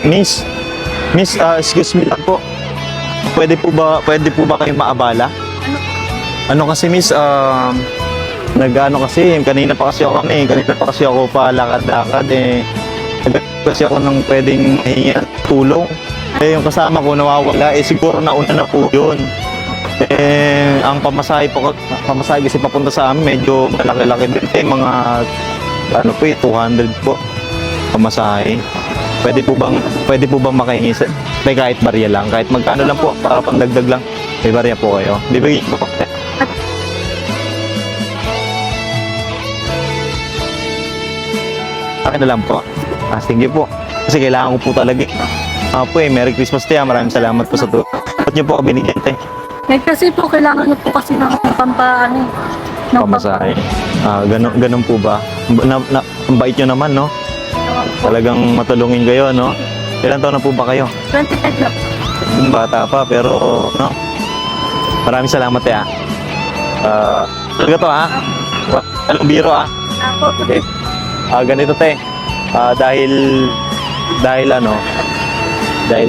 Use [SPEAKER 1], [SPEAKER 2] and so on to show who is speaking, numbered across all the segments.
[SPEAKER 1] Miss, excuse me lang po. Pwede po ba kayo maabala? Ano kasi miss, nag-ano kasi, kanina pa kasi ako palakad-lakad eh. Kasi ako nang pwedeng hingi ng tulong. Eh, yung kasama ko nawawala, eh siguro nauna na po yun. Eh, ang pamasahe kasi papunta sa amin, medyo malaki-laki din. Eh, mga, ano po 200 po, pamasahe. Pwede po bang makahingi sa, kahit barya lang, kahit magkano lang po, para pandagdag lang. May barya po kayo. Bibigyan ko po. Akin na lang po. Sige po. Kasi kailangan ko po talaga. Po Merry Christmas tayo. Maraming salamat po sa tulong. Ba't niyo po ako binigyan tayo?
[SPEAKER 2] Kasi po, kailangan nyo po kasi ng pampaano.
[SPEAKER 1] Pamasahe. Ganun po ba? Ang bait nyo naman, no? Talagang matulungin kayo, no? Ilan taon na po ba kayo?
[SPEAKER 2] 25 na po.
[SPEAKER 1] Bata pa, pero, no? Maraming salamat, eh, talaga to, ha? Anong biro, ha?
[SPEAKER 2] Ako.
[SPEAKER 1] Okay. Ganito, te. Dahil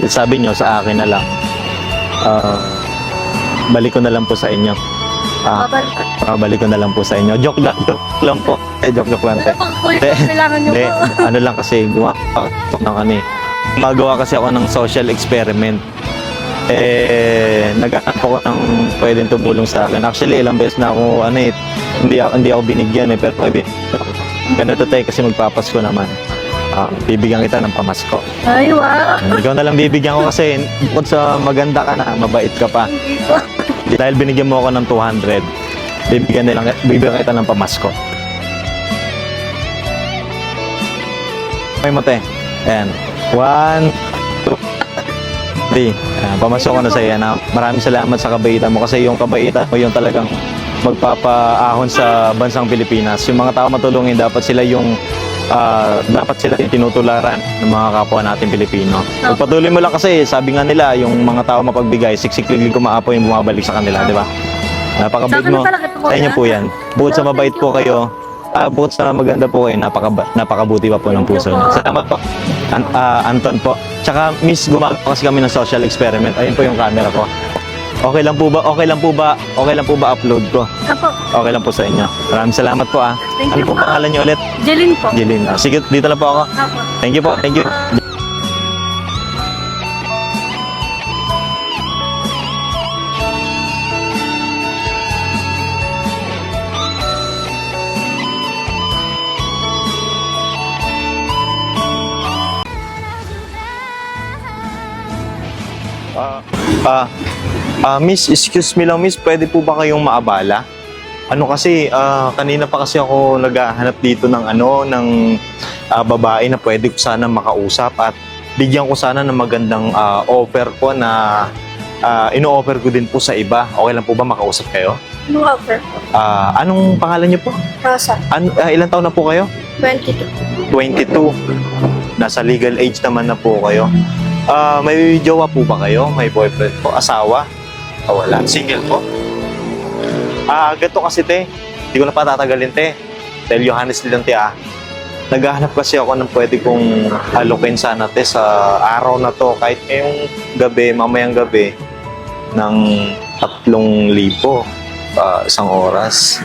[SPEAKER 1] sabi nyo sa akin na lang, balik ko na lang po sa inyo. Balik ko na lang po sa inyo. Joke lang po. Joke lang, te.
[SPEAKER 2] Kailangan nyo po.
[SPEAKER 1] Ano lang kasi, magawa kasi ako ng social experiment. Naghanap ako ng pwedeng tumulong sa akin. Actually, ilang beses na ako, hindi ako binigyan, pero ganito tayo kasi magpapasko naman. Bibigyan kita ng pamasko.
[SPEAKER 2] Ay, wow.
[SPEAKER 1] Ikaw na lang bibigyan ko kasi bukod sa maganda ka na, mabait ka pa. Dahil binigyan mo ako ng 200, bibigyan kita ng pamasko. Okay mo, te. Ayan. 1, 2, 3. Pamasok ko na sa iyo. Maraming salamat sa kabaitan mo kasi yung kabaitan mo yung talagang magpapaahon sa bansang Pilipinas. Yung mga tao matulungin, dapat sila yung tinutularan ng mga kapwa natin Pilipino. Patuloy mo lang kasi, sabi nga nila, yung mga tao mapagbigay, siksik-liglig kumaapo yung bumabalik sa kanila, di ba? Napakabait mo. Sa inyo po yan. Bukod sa mabait po kayo, bukod sa maganda po kayo, napakabuti pa po ng puso niyo. Salamat po. Anton po. Tsaka, miss, gumagawa kasi kami ng social experiment. Ayun po yung camera ko. Okay lang po ba upload ko?
[SPEAKER 2] Apo.
[SPEAKER 1] Okay lang po sa inyo. Maraming salamat po,
[SPEAKER 2] Thank
[SPEAKER 1] Ano
[SPEAKER 2] you
[SPEAKER 1] po
[SPEAKER 2] po.
[SPEAKER 1] pangalan niyo ulit?
[SPEAKER 2] Jeline po.
[SPEAKER 1] Jeline. Sige, dito lang po ako.
[SPEAKER 2] Apo.
[SPEAKER 1] Thank you po. Thank you. Miss, excuse me lang, miss, pwede po ba kayong maabala? Ano kasi, kanina pa kasi ako naghahanap dito ng babae na pwede ko sana makausap at bigyan ko sana ng magandang offer po na ino-offer ko din po sa iba. Okay lang po ba makausap kayo?
[SPEAKER 2] No offer po.
[SPEAKER 1] Anong pangalan niyo po?
[SPEAKER 2] Rosa.
[SPEAKER 1] Ilan taon na po kayo?
[SPEAKER 2] 22.
[SPEAKER 1] 22. Nasa legal age naman na po kayo. May jowa po ba kayo? May boyfriend po? Asawa? Wala. Single po? Ganito kasi, te. Hindi ko na patatagalin, te. Tell you honestly lang, te, Naghahanap kasi ako ng pwede kong halukin sana, te, sa araw na to. Kahit ngayong gabi, mamayang gabi, ng 3,000 isang oras.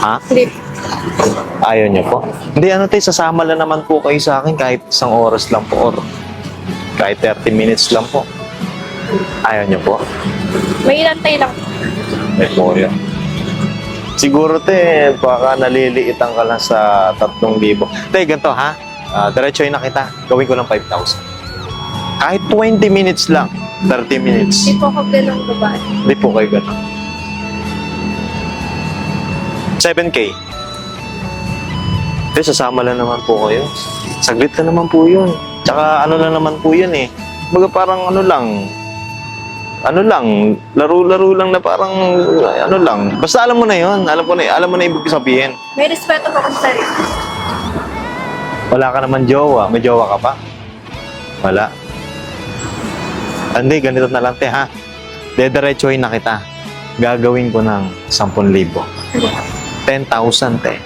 [SPEAKER 1] Ha?
[SPEAKER 2] Hindi.
[SPEAKER 1] Ayaw niyo po? Hindi, te, sasama lang naman po kayo sa akin kahit isang oras lang po or kahit 30 minutes lang po. Ayaw niyo po?
[SPEAKER 2] May inantay lang.
[SPEAKER 1] May poyo. Siguro, te, baka naliliitan ka lang sa 3,000. Te, ganito, ha? Diretsoy na kita. Gawin ko lang 5,000. Kahit 20 minutes lang. 30 minutes.
[SPEAKER 2] Hindi po ako ganun babae.
[SPEAKER 1] Hindi po kayo ganun. 7K. Te, sasama lang naman po kayo. Saglit na naman po yun. Tsaka ano lang naman po yun, Baga parang laro-laro lang na parang lang. Basta alam mo na yun. Alam mo na ibig sabihin.
[SPEAKER 2] May respeto po ako sa sarili.
[SPEAKER 1] Wala ka naman jowa. May jowa ka pa? Wala. Hindi, ganito na lang, te, ha? Dediretsuhin na kita. Gagawin ko ng 10,000. 10,000, te.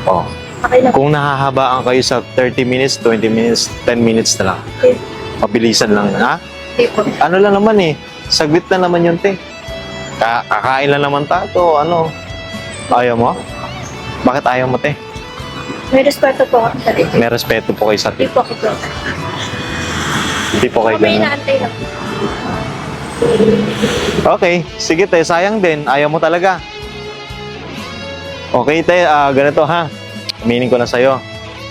[SPEAKER 1] Oh.
[SPEAKER 2] Okay lang.
[SPEAKER 1] Kung nahahabaan kayo sa 30 minutes, 20 minutes, 10 minutes na lang.
[SPEAKER 2] Okay.
[SPEAKER 1] Mabilisan lang, ha?
[SPEAKER 2] Hindi po.
[SPEAKER 1] Ano lang naman eh, saglit na naman yun, te. Kakain lang naman tayo, ano? Ayaw mo? Bakit ayaw mo, te?
[SPEAKER 2] May respeto po ako sa sarili.
[SPEAKER 1] May respeto po kayo sa
[SPEAKER 2] Hindi po ako po.
[SPEAKER 1] Hindi po kayo
[SPEAKER 2] May
[SPEAKER 1] ganun.
[SPEAKER 2] inaantay lang.
[SPEAKER 1] Okay, sige te, sayang din. Ayaw mo talaga. Okay te, ganito ha. Meaning ko na sa'yo.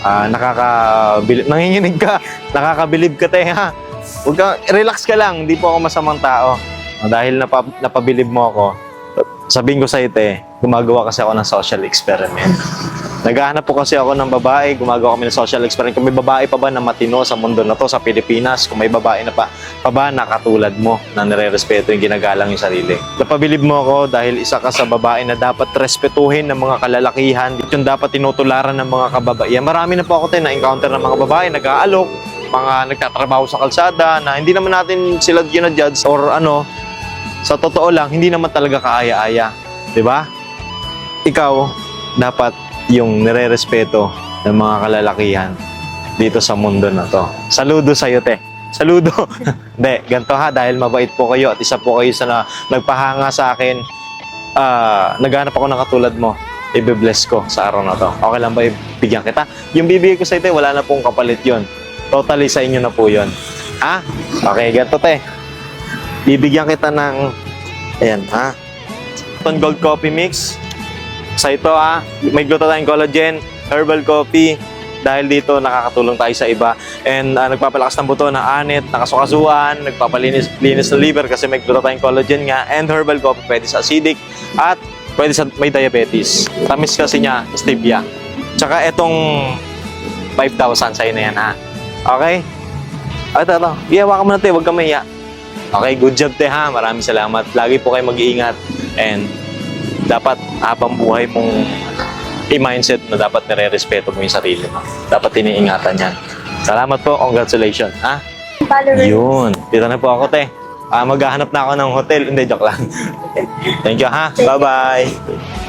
[SPEAKER 1] Nakakabilib, nanginginig ka. Nakakabilib ka te ha. Huwag ka, relax ka lang. Hindi po ako masamang tao. Dahil napabilib mo ako, sabihin ko sa'yo te, gumagawa kasi ako ng social experiment. Naghahanap po kasi ako ng babae, gumagawa kami ng social experiment. Kung may babae pa ba na matino sa mundo na to, sa Pilipinas, kung may babae na pa ba na katulad mo, na nire-respeto yung ginagalang yung sarili. Napabilib mo ako dahil isa ka sa babae na dapat respetuhin ng mga kalalakihan. Yung dapat tinutularan ng mga kababaihan. Marami na po ako na-encounter ng mga babae, nag-aalok, mga nagtatrabaho sa kalsada, na hindi naman natin sila ginajudge or ano, sa totoo lang, hindi naman talaga kaaya-aya. 'Di ba? Ikaw, dapat yung nire-respeto ng mga kalalakihan dito sa mundo na to. Saludo sa'yo, te. Saludo. Hindi, ganito ha, dahil mabait po kayo at isa po kayo sa nagpahanga sa akin. Naghanap ako ng katulad mo. I-bless ko sa araw na to. Okay lang ba ibigyan kita? Yung bibigay ko sa'yo, te, wala na pong kapalit yun. Totally sa inyo na po yun. Ha? Okay, ganito, te. Bibigyan kita ng, ayan, ha? Gold Coffee Mix. Sa ito may glutathione collagen, herbal coffee. Dahil dito nakakatulong tayo sa iba. And nagpapalakas ng buto ng anit, nakasukasuan, nagpapalinis ng liver kasi may glutathione collagen nga. And herbal coffee pwede sa acidic at pwede sa may diabetes. Tamis kasi niya, stevia. Tsaka itong 5,000 sa'yo na yan ha. Okay? Ito. Iyawa ka mo na te, huwag ka mahiya. Okay, good job te ha. Maraming salamat. Lagi po kayo mag-iingat. And dapat habang buhay mong i-mindset na dapat nire-respeto mo yung sarili mo. Dapat iniingatan yan. Salamat po. Congratulations. Ha?
[SPEAKER 2] Followers.
[SPEAKER 1] Yun. Dito na po ako, te. Maghahanap na ako ng hotel. Hindi, joke lang. Thank you, ha? Bye-bye.